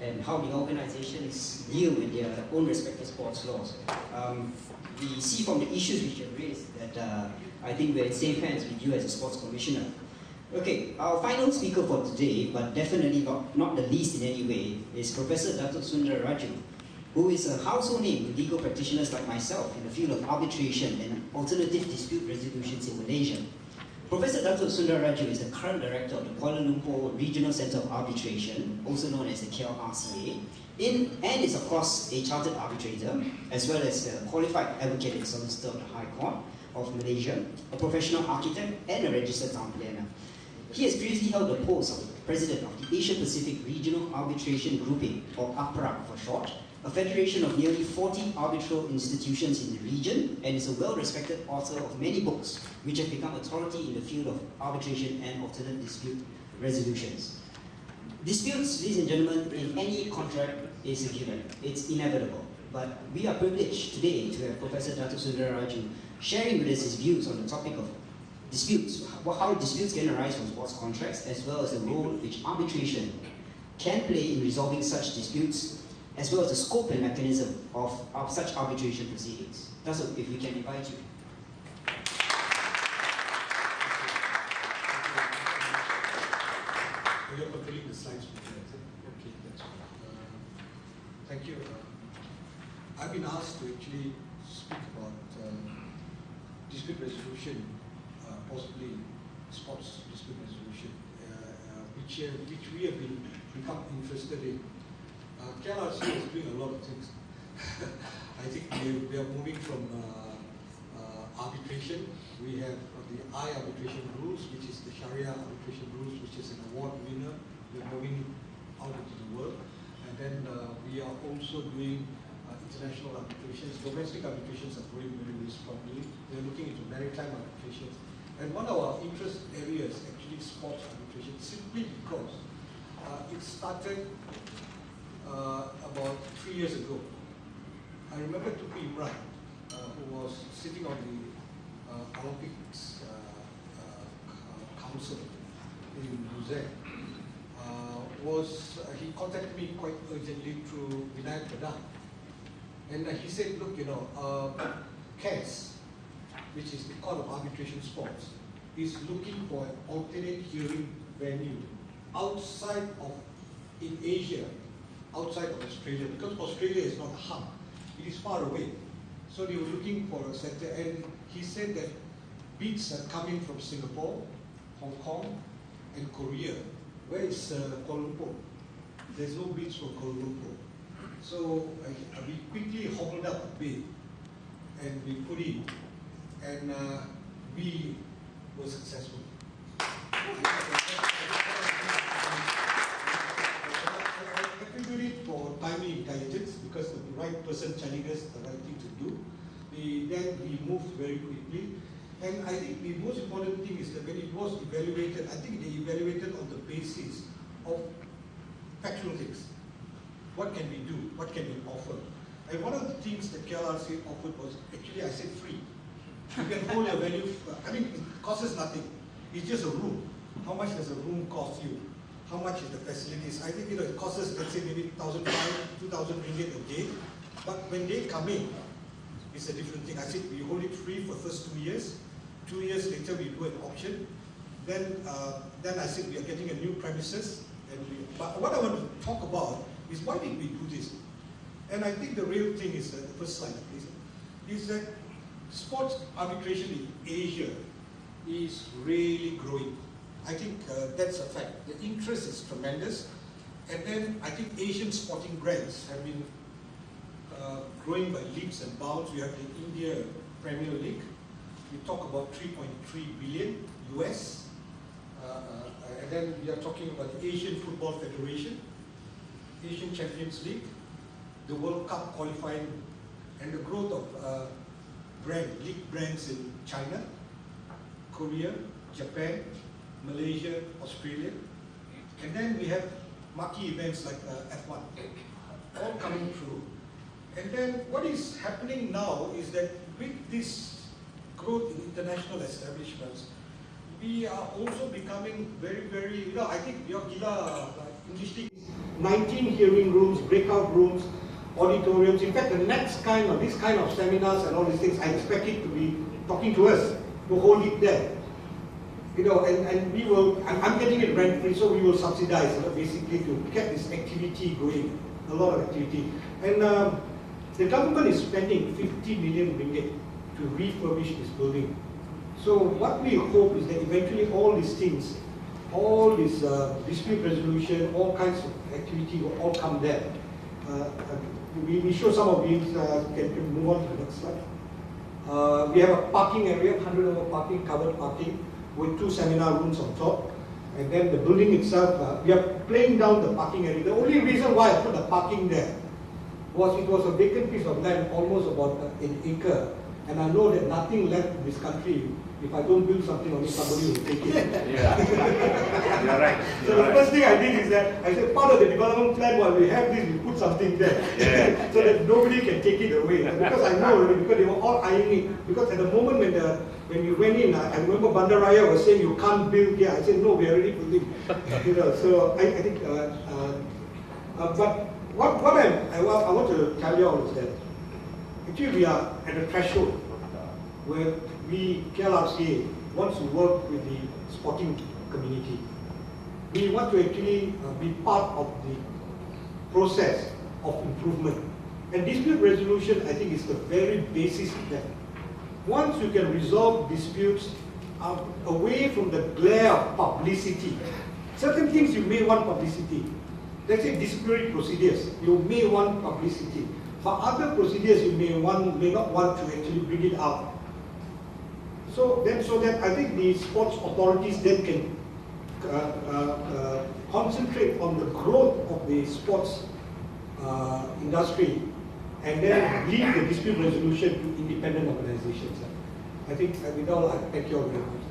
and how the organizations deal with their own respective sports laws. We see from the issues which you have raised that I think we're in safe hands with you as a sports commissioner. Okay, our final speaker for today, but definitely not the least in any way, is Professor Datuk Sundra Rajoo, who is a household name with legal practitioners like myself in the field of arbitration and alternative dispute resolutions in Malaysia. Professor Datuk Sundra Rajoo is the current director of the Kuala Lumpur Regional Centre of Arbitration, also known as the KLRCA, and is of course a chartered arbitrator, as well as a qualified advocate and solicitor of the High Court of Malaysia, a professional architect and a registered town planner. He has previously held the post of President of the Asia Pacific Regional Arbitration Grouping, or APRA for short, a federation of nearly 40 arbitral institutions in the region, and is a well-respected author of many books which have become authority in the field of arbitration and alternate dispute resolutions. Disputes, ladies and gentlemen, in any contract is a given. It's inevitable. But we are privileged today to have Professor Datuk Sundra Rajoo sharing with us his views on the topic of disputes, how disputes can arise from sports contracts, as well as the role which arbitration can play in resolving such disputes, as well as the scope and mechanism of such arbitration proceedings. Datuk, if we can invite you. You're controlling the slides. Okay, that's fine. Thank you. I've been asked to actually speak about dispute resolution, possibly sports dispute resolution, which we have become interested in. KLRCA is doing a lot of things. I think we are moving from arbitration. We have the I arbitration rules, which is the Sharia arbitration rules, which is an award winner. We are moving out into the world. And then we are also doing international arbitrations. Domestic arbitrations are growing very, very strongly. We are looking into maritime arbitrations. And one of our interest areas actually sports arbitration, simply because it started about 3 years ago. I remember Tupi Imran, who was sitting on the Olympics Council in Luzerne, he contacted me quite urgently through Vinayak Pradhan. And he said, look, CAS, which is the Court of Arbitration Sports, is looking for an alternate hearing venue outside of, in Asia, outside of Australia, because Australia is not a hub, it is far away. So they were looking for a center, and he said that bids are coming from Singapore, Hong Kong, and Korea. Where is Kuala Lumpur? There's no bids from Kuala Lumpur. So we quickly hobbled up a bid, and we put in, and we were successful. I attribute it for timely intelligence, because the right person telling us the right thing to do. Then we moved very quickly. And I think the most important thing is that when it was evaluated, I think they evaluated on the basis of factual things. What can we do? What can we offer? And one of the things that KLRCA offered was, actually I said free. You can hold your value, it costs us nothing. It's just a room. How much does a room cost you? How much is the facilities? I think it costs us, let's say, maybe 1,500, 2,000 ringgit a day. But when they come in, it's a different thing. I said we hold it free for the first 2 years. 2 years later, we do an auction. Then I said we are getting a new premises. But what I want to talk about is, why did we do this? And I think the real thing is, the first slide please, is that sports arbitration in Asia is really growing. I think that's a fact. The interest is tremendous. And then I think Asian sporting brands have been growing by leaps and bounds. We have the India Premier League. We talk about 3.3 billion US. And then we are talking about the Asian Football Federation, Asian Champions League, the World Cup qualifying, and the growth of league brands in China, Korea, Japan, Malaysia, Australia. And then we have marquee events like F1, all coming through. And then what is happening now is that with this growth in international establishments, we are also becoming very, very, I think your Gila English thing 19 hearing rooms, breakout rooms, auditoriums. In fact, the next kind of, this kind of seminars and all these things, I expect it to be talking to us, to hold it there. You know, and we will, I'm getting it rent-free, so we will subsidize, basically, to get this activity going, a lot of activity. And the government is spending 50 million ringgit to refurbish this building. So what we hope is that eventually all these things, all this dispute resolution, all kinds of activity will all come there. We show some of these, can move on to the next slide. We have a parking area, 100 over parking, covered parking, with 2 seminar rooms on top. And then the building itself, we are playing down the parking area. The only reason why I put the parking there was it was a vacant piece of land, almost about an acre. And I know that nothing left in this country. If I don't build something on it, somebody will take it. Yeah, you're right. So the first thing I did is that I said, part of the development plan, while we have this, we put something there. Yeah. So that nobody can take it away. Because I know already, because they were all eyeing it. Because at the moment when we went in, I remember Bandaraya was saying, you can't build here. I said, no, we are already building. You know, so I think, but what I want to tell you all is that actually we are at a threshold where we, KLRCA, wants to work with the sporting community. We want to actually be part of the process of improvement. And dispute resolution, I think, is the very basis of that. Once you can resolve disputes away from the glare of publicity, certain things you may want publicity. Let's say disciplinary procedures, you may want publicity. But other procedures you may not want to actually bring it out. So that I think the sports authorities then can concentrate on the growth of the sports industry and then leave the dispute resolution to independent organizations. I think with all, I thank you all very much.